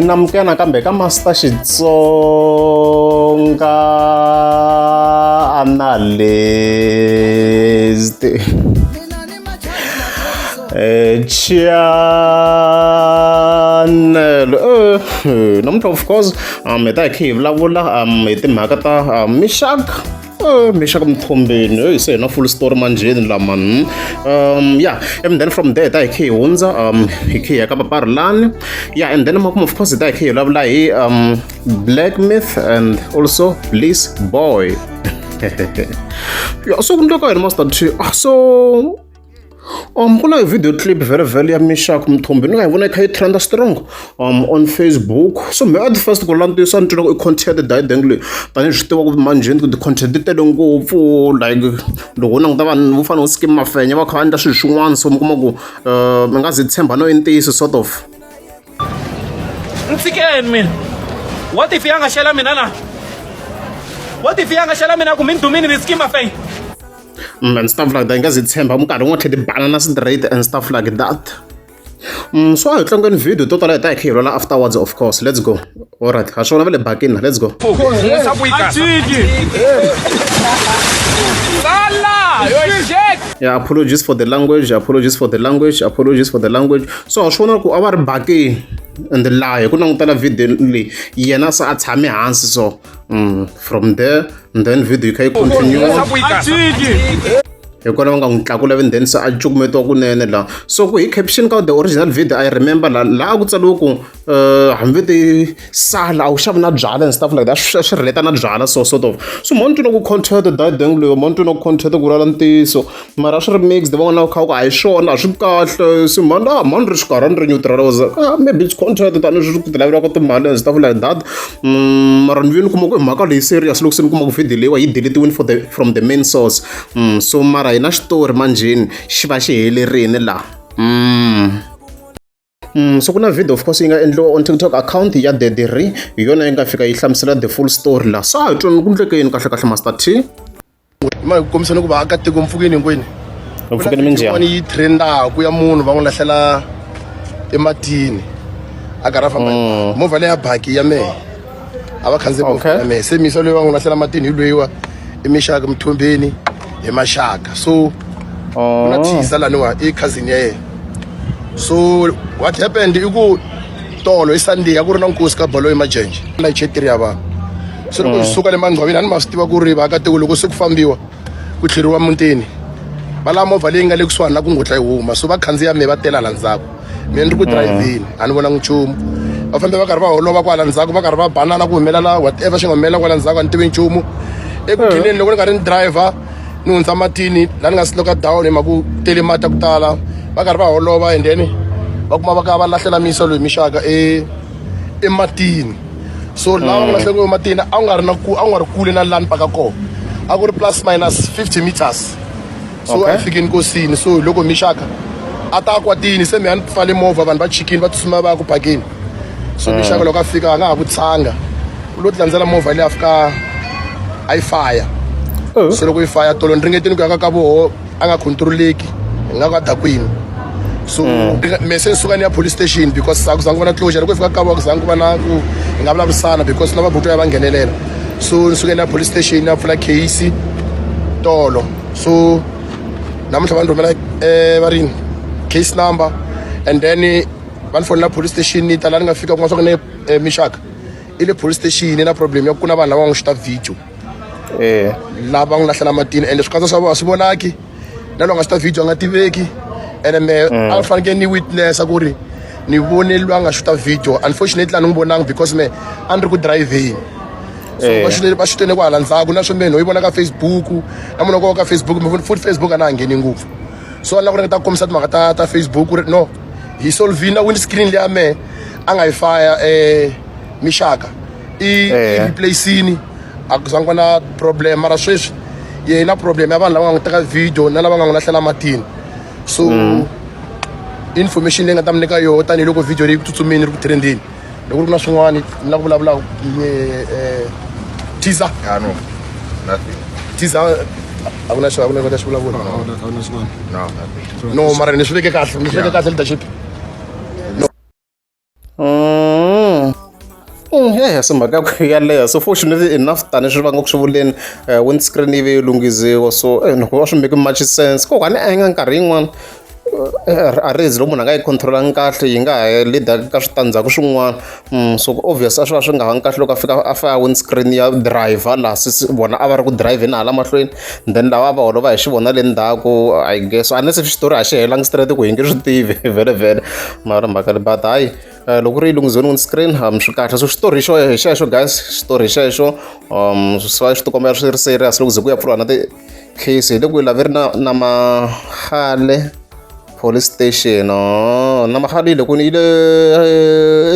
namukela kambe ka Master Xitsonga analyst channel namuntlha of course hi ta hi kha hi vulavula hi timhaka ta Mixaka Mthombeni se na full story manjeni la man yeah, and then from there ta hi kha hi hundza hi kha hi ya ka Paparilani, yeah, and then of course ta hi kha hi vulavula hi Black Myth and also Bliss Boy. Yeah, so kumntaka yena Master T, so kuna video clip very ya Mixaka Mthombeni nga hi vona kha yi trenda strong on Facebook. So me at first ku landzisa ni twa i content didengle tani swi tiva ku manjeni ku content tele ngopfu, like loko na ngita vanhu vo fana u skim mafenya va kha endla swilo swin'wana, so mi kuma ku mi nga zi tshemba no intisi sort of Nsikeni mina, what if yanga shela mina na, what if yanga shela mina ku mi ndumini ni skim mafenya and stuff like that. Ngazi tshemba mkarhi wun'we tlhe ti-banana straight and stuff like that. So a hi tlangeni video to tala hi ta hi kha hi rhwala afterwards of course. Let's go. Alright, ha swona va le bakini, let's go. Yeah, apologies for the language, apologies for the language, apologies for the language. So ha swona ku a va ri bakini and laha ku langutela video leyi yena se a tshame hansi, so from there and then video yi kha yi continue. Hikona va nga n'wi tlakula and then se a cukumetiwa kunene la. So ku hi caption ka the original video I remember laha ku tsaliwa ku hambi ti sala a wu xavi na byala and stuff like that, swi relate na byala so sort of. So mo ni twa ku content didengue leyi, mo ni twa ku content ku vulavula ntiyiso mara swi ri mixed, va vona kha ku a hi swona a swi kahle. So mani ri xikarhi ni ri neutral, maybe it's content tani swi ku ti lavelaka timali and stuff like that. Mara ni vini kuma ku hi mhaka leyi serious loko se ni kuma ku video leyiwa yi deletiwini from the main source. So mara hi na xitori manjeni xi va xi helerini la. So kuna video of course yi nga endliwa on TikTok account ya Dediri, hi yona yi nga fika yi hlamusela the full story la. So hi twani ku endleke yini kahle kahle Master T? Ma hi kombisana ku vaakatiko mpfhukeni hinkwenu Mpfhukeni mi njhani? yi trendaku ya munhu va n'wi lahlela ematini a karhi a famba movha leyi ya baki ya mehe a va khandziya movha ya mehe, se misa loyi va n'wi lahlela matini hi lweyiwa i Mixaka Mthombeni hi Maxaka. So ku na Thiza laniwa i cousin ya yena. So what happened i ku tolo i Sunday a ku ri na nkosi ka bolo emajenje na chetiri ya vanhu. So loko hi suka le mangcwaveni a ni ma swi tiva ku ri vaakatiko loko se ku fambiwa ku tlheriwa mutini va lava movha leyi nga le kusuhani na ku ngutla yi huma, so va khandziya me va tela hala ndzhaku, me ni ri ku dirayivheni a ni vonangi nchumu. Va fambe va karhi va holova kwala ndzhaku, va karhi va banana ku humelela whatever xi nga humelela kwala ndzhaku a ni tivi nchumu. Eku ghineni loko ni karhi ni driver ni hundza matini laha ni nga sloka down hi mhaka ku tele mati ya ku tala, va karhi va holova and then va kuma va kha va lahlela misa loyi Mixaka ematini. So laha va nga lahleriwa ematini a nga ri kule na laha ni paka kona, a ku ri plus minus 50 meters. So a fike nkosini, so loko Mixaka a ta kwatini se me a ni pfale movha vanhu va chikini va tsutsuma va ya ku pakeni. So Mixaka loko a fika a nga ha ku tshanga u lo ti landzela movha leyi a fika a yi faya. So loko yi faya tolo ni ringeteni ku ya ka voho a nga controleki hi nga ka dakwini. So me se ni suka ni ya police station because a ku zangi va na closure, loko yi fika ka voho a ku zangi ku va na ku hi nga vulavurisana because na vabuto ya va nghenelela. So ni suke ni ya police station ni ya pfula case tolo. So namuntlha va ni rhumela va rini case number and then va ni fonela police station ni ta laha ni nga fika kuma swa ku ne Mixaka i le police station na problem ya ku na vanhu lava va n'wi xuta video lava n'wi lahlela matini ende swikatsa swa vona a swi vonaki na loko nga xuta video a nga tiveki. Ene me a fanekele ni witness ku ri ni vone loyi a nga xuta video, unfortunately a ni n'wi vonangi because me a ni ri ku driveni. So va xutene ku hala ndzhaku na swo me no yi vona ka Facebook na munhu loko ka Facebook futhi Facebook a na ha ngheni ngopfu. So a ni la ku ringeta ku kombisa timhaka ta Facebook ku ri no hi solvina windscreen leya mehe a nga yi faya Mixaka i replace-ini a ku zangi va na problem, mara sweswi ye na problem ya vanhu lava nga n'wi teka video na lava nga n'wi lahlela matini. So information leyi nga ta mi nyika yona tanihiloko video leyi ku tsutsumeni ri ku trendeni, loko ri ku na swin'wana ni la ku vulavulaka Thiza Thiza a ku na xivulavula no mara ni swi veke kahle leadership. Se mhaka yaleyo so fortunately enough tani swi va nga ku swi vuleni windscreen yi ve yi lunghisiwa so loko wa swi make much sense kokwani a yi nga nkarhi yin'wana a rizi loko munhu a nga yi control-angi kahle yi nga ha lead ka switandzhaku swin'wana so obvious a swi va swi nga vangi kahle loko a fika a faka windscreen ya driver laha vona a va ri ku drivheni hala mahlweni then lava va holova hi xi vona le ndzhaku I guess unless xitori a xi helangi straight ku hi nge swi tivi vhele mara mhaka le but hayi loko ri yi lunghisiwini windscreen swi kahle so xitori hi xexo guys xitori hi xexo swi va swi tikombela swi ri serious loko ze ku ya pfuriwa na ti-case hi le ku yi lava ri na mahale police station na mahali loko yi le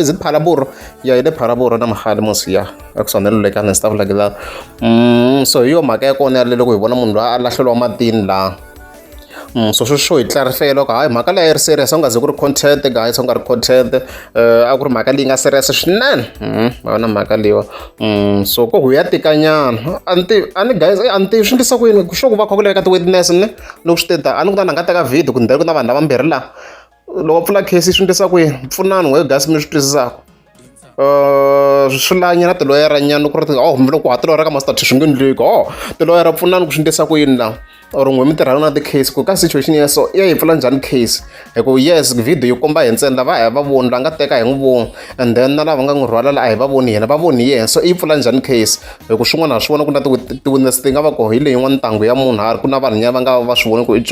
is it Phalaborwa ya yi le Phalaborwa na mahali mosi ya akusondelelekani and stuff like that so hi yo mhaka ya kona yale loko hi vona munhu loyi a lahleliwa matini laha so swo hi clarify loko hayi mhaka leyi ri serious a ku nga ze ku ri content guys a ku nga ri content a ku ri mhaka leyi nga serious swinene ma vona mhaka leyiwa so ko hu ya tikanyana a ni guys a ni tivi swi endlisa ku yini sure ku va kha ku laveka ti-witness ne loko swi te ta a ni ku ta ni nga teka video ku ni ku na vanhu lavambirhi laha loko pfula case swi endlisa ku yini pfunani we guys mi swi twisisaka swi lanyana tiloyara nyana ku ri loko ha tiloyara ka master swi nge endleki tiloyara pfunani ku swi endlisa ku yini laha or n'we mi tirhana na ti-case ku ka situation ya so ya hi pfula njhani case hi ku yes video yi komba hi ntsena lava a hi va voni la nga teka hi n'wi voni and then na lava nga n'wi rhwala la a hi va voni yena va voni yena so yi pfula njhani case hi ku swin'wana ha swi vona ku na ti-witness ti nga va koho hi leyi yin'wana ntanghu ya munhu hari ku na vanhu nya va nga va swi voni ku i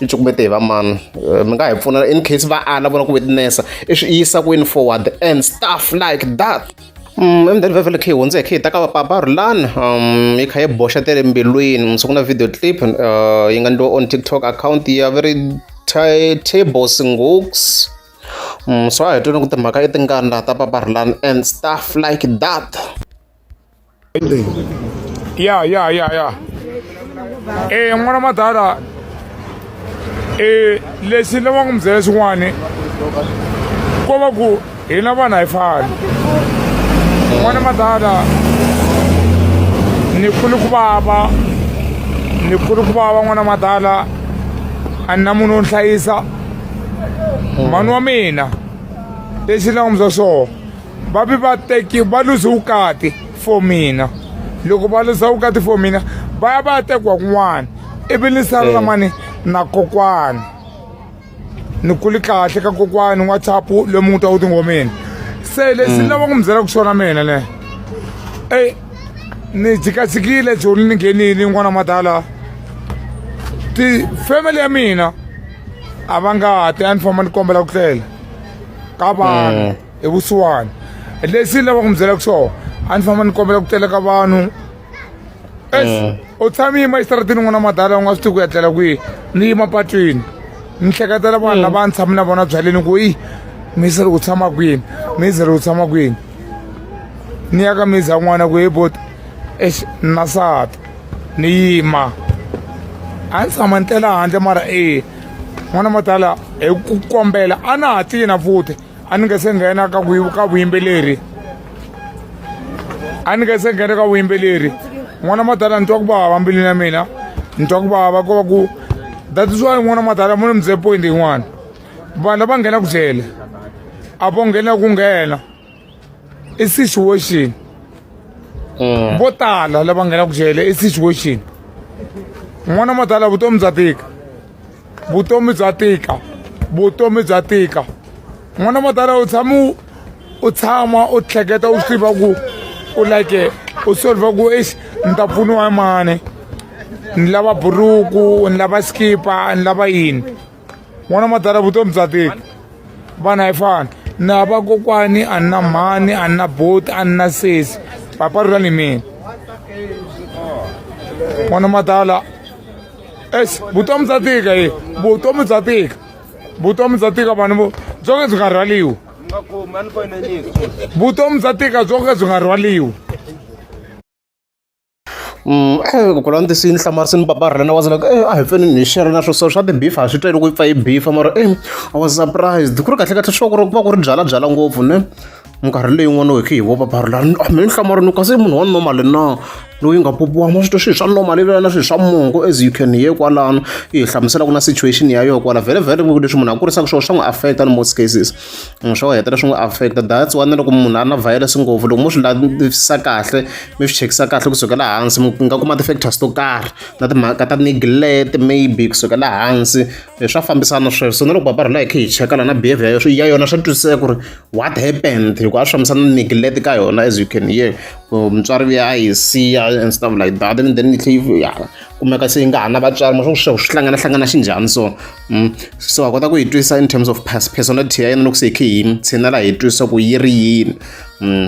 cukumete hi va mani mi nga hi pfuna in case va ala vona ku witnessa i swi yisa ku in forward and stuff like that emndeni vhevhele khe hi hundze hi khe hi taka vapaparulani hi kha hi boxa tele mbilwini so ku na video clip yi nga ndliwa on TikTok account ya very tables ngooks so a hi twini ku timhaka i tingani laha ta paparulani and stuff like that ya n'wana madala lexi ni lava ku mi byela swin'wani ko va ku hina vanhu a hi fani n'wana madala ni kule ku vava n'wana madala a ni na munhu wo ni hlayisa mhani wa mina lexi ni lava ku mi byela swona va luze vukati for mina loko va luza vukati for mina va ya va ya tekiwa kun'wana ivi ni salela mani na kokwani ni kule kahle ka kokwani n'wachapu lomu n'wi twa ku tingomeni se lexi ni lava ku mi byela ku swona mina le ni jikajikile joni ni nghenini n'wana madala family ya mina a va nga ti a ni famba ni kombela ku tlela ka vanhu hi vusiwana lexi ni lava ku mi byela ku swona a ni famba ni kombela ku tlela ka vanhu u tshami yima exitaratini n'wana madala u nga swi tivi ku ya tlela kwihi ni yima patwini ni hleketela vanhu lava ni tshami na vona byaleni ku mizeri u tshama kwini mizeri u tshama kwini ni ya ka mizi ya n'wana ku bot nasati ni yima a ni tshama ni tlela handle mara n'wana madala hi ku kombela a na ha tina futhi a ni nge se nghena ka vuyimbeleri n'wana madala ni twa ku vava mbilwini ya mina ni twa ku vava ko va ku that is why n'wana madala mu ni mi byele point yin'wana vanhu lava nghena ku jele a vo nghena ku nghena i situation vo tala lava nghena ku jele i situation n'wana madala vutomi bya tika n'wana madala u tshama u hleketa u swi tiva ku u like u solva ku ni ta pfuniwa hi mani ni lava buruku ni lava skipa ni lava yini n'wana madala vutomi bya tika vanhu a hi fani ni hava kokwani a ni na mhani a ni na boti a ni na sesi paparulani hi mina n'wana madala vutomi bya tika vutomi bya tika vanhu byo ka byi nga rhwaliwi vutomi bya tika byo ka byi nga rhwaliwi ku lani tisini hlamarisi ni paparhela na wazilaka a hi fanele ni share na swo swa ti-beef a swi twa loko yi pfa yi beefa mara I was surprised ku ri kahlekahle swa ku ri ku va ku ri byalabyala ngopfu ne minkarhi leyi n'wana we khe hi vo paparhela mi ni hlamarini kasi munhu wa normal na loyi nga popiwa ma swi twa swilo swa normal na swilo swa mongo as you can hear kwalano yi hi hlamusela ku na situation ya yona kwala vhele leswi munhu a kurisaka swona swa n'wi affecta in most cases swa hetelela swi n'wi affecta that's one loko munhu a ri na violence ngopfu loko mo swi lavisisa kahle mi swi chekisa kahle kusukela hansi mi nga kuma ti-factors to karhi na timhaka ta neglect maybe kusukela hansi swa fambisana sweswo so na loko papa ri la hi kha hi cheka la na behavior ya yona swa twisiseka ku ri what happened hikuva a swi fambisana na neglect ka yona as you can hear mutswari ya hi siya and stuff like that and then ya kumeka se yi nga ha na vatswari ma swi hlangana xinjhani so a kota ku hi twisisa in terms of personality ya yena loko se hi kha hi tshinela hi twisisa ku yi ri yini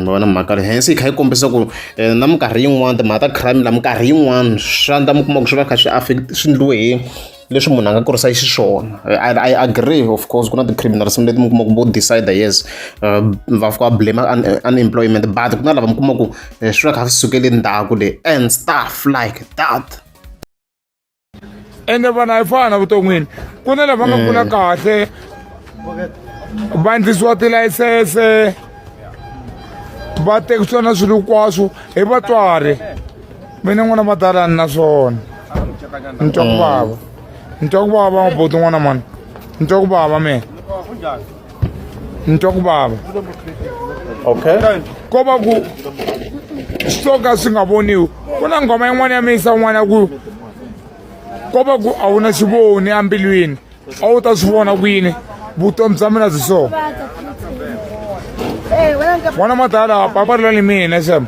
vona mhaka leyi hence yi kha yi kombisa ku na minkarhi yin'wana timhaka ta crime la minkarhi yin'wana swa ndla mi kuma ku swi va kha swi affect swi endliwe hi leswi munhu a nga kurisa xiswona I agree of course ku na ti-criminals leti mi kuma ku vo decide yes va fika va blame unemployment but ku na lava mi kuma ku swi va kha swi sukele ndhaku leyi and stuff like that ende vanhu a hi fana vuton'wini ku na lava nga kula kahle va endlisiwa tilayisense va tekisiwa na swilo hinkwaswo hi vatswari mina n'wana va talani na swona ni twa ku vava ni twa ku vava maboti n'wana mani ni twa ku vava mina ni twa ku vava okay ko va ku swo ka swi nga voniwi ku na nghoma yin'wana ya misa n'wana ku ko va ku a wu na xivoni embilwini a wu ta swi vona kwini vutomi bya mina byi so n'wana matala papa ri la ni mina xem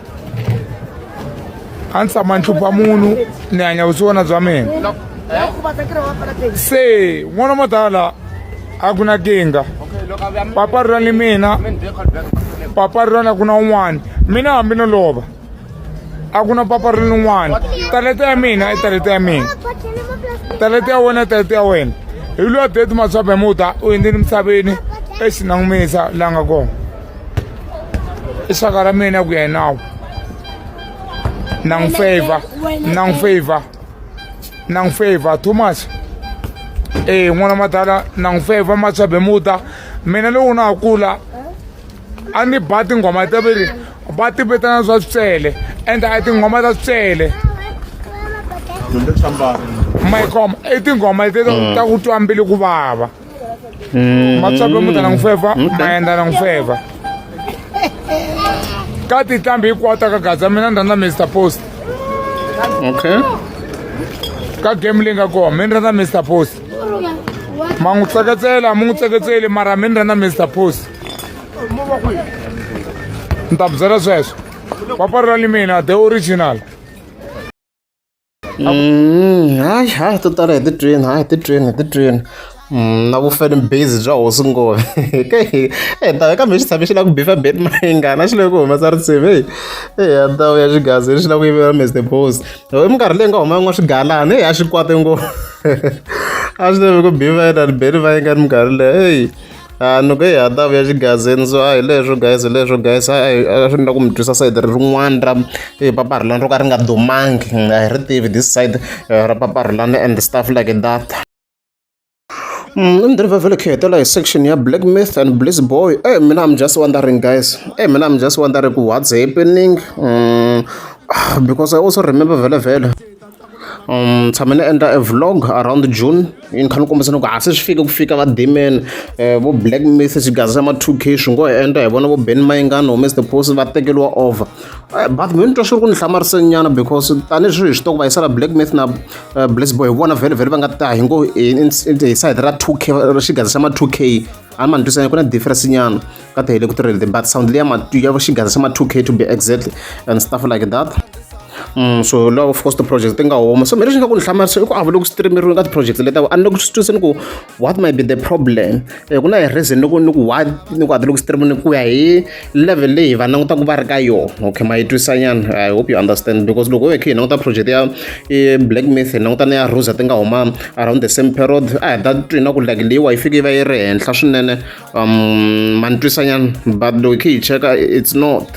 a ni tshama ni hlupha munhu ni hanya vusiwana bya mina se n'wana matala a ku na kinga papa ri la ni mina papa ri la na ku na un'wana mina hambi no lova a ku na papa ri ni un'wana talenta ya mina i talenta ya mina talenta ya wena i talenta ya wena hi luwa deti maswabe muta u endleni misaveni exinangumisa la nga kona i xaka ra mina ku ya hi nawu na n'wi favor too much n'wana matala na n'wi favor maswabe muta mina loko na ha kula a ni ba tinghoma ta veri va ti vitana swa switsele ende a tinghoma ta switsele mayikoma i tinghoma leti ta ku twa mbili ku vava matswabe muta na n'wi favor maendla na n'wi favor ka tintambi hikwata ka gaza mina ni rhandza Mr Post okay ka game leyi nga kona mi ni rhandza Mr Post ma n'wi tseketseli mara mi ni rhandza Mr Post ni ta byela sweswo papa ri la ni mina the original hayi to tala hi ti-train na vufeni base bya hosi ngove kambe xi tshame xi lava ku bifa bet mayingana xi lava ku humesa ritseve a ndawu ya xigazi xi lava ku yivela Mr Post minkarhi leyi nga huma yin'wana swigalani a xi kwate ngopfu a swi lava ku bifa yena bet mayingani minkarhi leyi loko hi ya ndawu ya xigazini so hi leswo guys a swi na ku mi twisa sayiti rin'wana ra papa rilani ro ka ri nga dumangi a hi ri tivi this side ra papa rilani and stuff like that in the vele khetela hi section ya Black Myth and Bliss Boy mina I'm just wondering guys what's happening because I also remember vele tshame ni endla a vlog around June ni kha ni kombisana ku a se swi fika va Demon vo Black Myth xigaza ma 2K swi ngo endla hi vona vo Ben Mayengani no Mr Post va tekeliwa over but mina ni twa swi ri ku ni hlamarise nyana because tanihileswi hi xitoko va yisala Black Myth na Bliss Boy hi vona vele va nga ta hi ngo hi side ra 2K xigaza xa ma 2K a ma ni twisanya ku na difference nyana ka ti hele ku tirhela but sound leya ya xigaza xa ma 2K to be exactly and stuff like that so law of course the project ti nga huma so mina lexi nga ku ni hlamarisa i ku a va loko streameriwe ka ti-project letawo a ni loko swi twiseni ku what might be the problem ku na hi reason ni ku what ni ku hati loko streamini ku ya hi level leyi va langutaka va ri ka yona okay ma yi twisanyana I hope you understand because loko hi kha hi languta project ya Black Myth hi languta na ya Rosa ti nga huma around the same period a hi ta twina ku like leyiwa yi fike yi va yi ri henhla swinene ma ni twisanyana but loko hi kha hi cheka it's not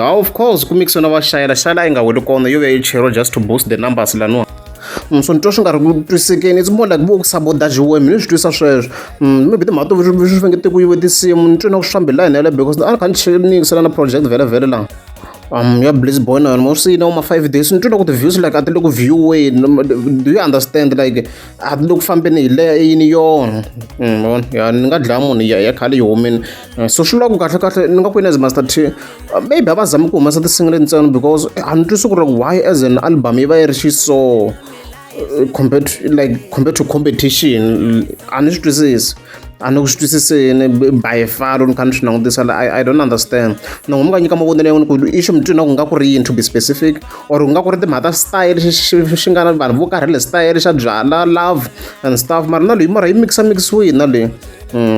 of course ku mix na va xayela nga weli kona yo ve yi cheriwa just to boost the numbers laniwa so ni twa swi nga ri ku twisekeni it's more like vo ku sabotage mina swi twisa sweswo maybe timhaka to swi fengete ku yiwe tinsimu ni twina ku swi fambelani hele because a ni kha ni yingisela na project vele laha ya Bliss boy na mo see na ma 5 days ni twa ku the views like at look view way do you understand like at look fambeni le yini yona mon ya ni nga dlaya munhu ya khale yi humini so swi loko kahle ni nga ku as Master T maybe abazama ku humesa ti-single ntsena because a ni twisi ku ri why as an album yi va yi ri so compared to competition a ni swi twisisi a ni ku swi twisiseni by far ni kha ni swi langutisa I don't understand na n'wi mi nga nyika mavonelo ya n'wina ku i xi mi twina ku nga ku ri yini to be specific or ku nga ku ri timhaka style xi nga na vanhu vo karhi le style xa byala love and stuff mara na leyi mara yi mixiwini na leyi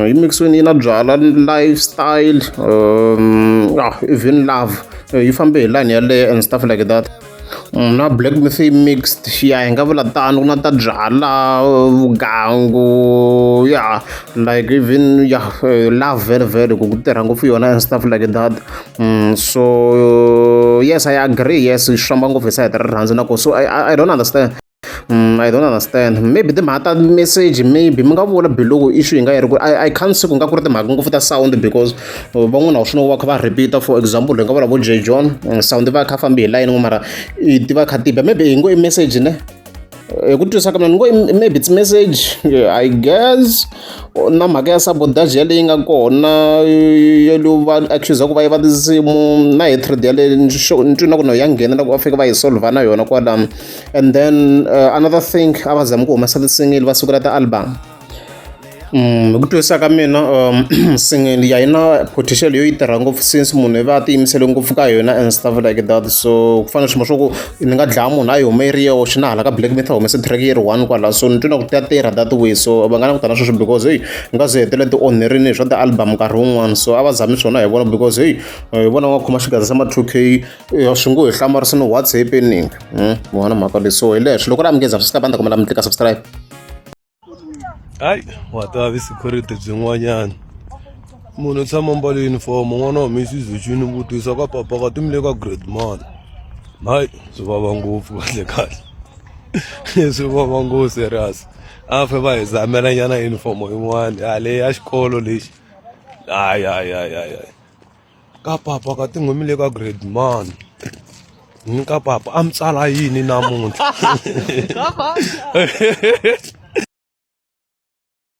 yi mixiwini yi na byala lifestyle even love yi fambe hi line yaleyo and stuff like that na Black Myth mixed ya hi nga vula tano ku na ta byala vugangu like even love very ku tirha ngopfu yona and stuff like that so yes I agree yes swi famba ngopfu hi sayiti ra rirhandzu na ko so I don't understand I don't understand maybe timhaka ta message maybe mi nga vula biloko issue yi nga yi ri ku I can't say ku nga ku ri timhaka ngopfu ta sound because van'wana swi no va kha va repeat for example hi nga vula vo J John sound va kha fambi hi line mara ti va kha tiba maybe hi ngo i message ne hi ku twisa ka mina ni ngo maybe it's message I guess na mhaka ya sabotage yaleyi nga kona yalo va accuse ku va yi va tinsimu na hatred yaleyi ni twina ku no ya nghena loko va fika va yi solva na yona kwalano and then another thing a va zama ku humesa ti-single va sukela ti-album hi ku twisa ka mina single ya yi na potential yo yi tirha ngopfu since munhu va ti yimisele ngopfu ka yona and stuff like that so ku fana swimo swa ku ni nga dlaya munhu a yi hume yi ri yoxe na hala ka Black Myth a humese track yi ri one kwala so ni twina ku ta tirha that way so va nga langutana sweswo because hey nga ze hetele ti onherini swa ti-album nkarhi wun'wana so a va zami swona hi vona because hey hi vona nga khoma xigaza xa ma 2K swi ngo hi hlamarisini what's happening vona mhaka leyi so hi leswi loko ri amukeza swi ska banda kumela mi tlika subscribe hayi wa ta vi security byin'wanyana munhu tshama mbale uniform n'wana wa misizixini vutisa ka papa ka timile ka grade man hayi swi vava ngopfu kahle swi vava ngopfu serious a fe va hi zamela nyana uniform yin'wana leyi ya xikolo lexi hayi ka papa ka tin'wimile ka grade man ka papa a mi tsala yini namuntlha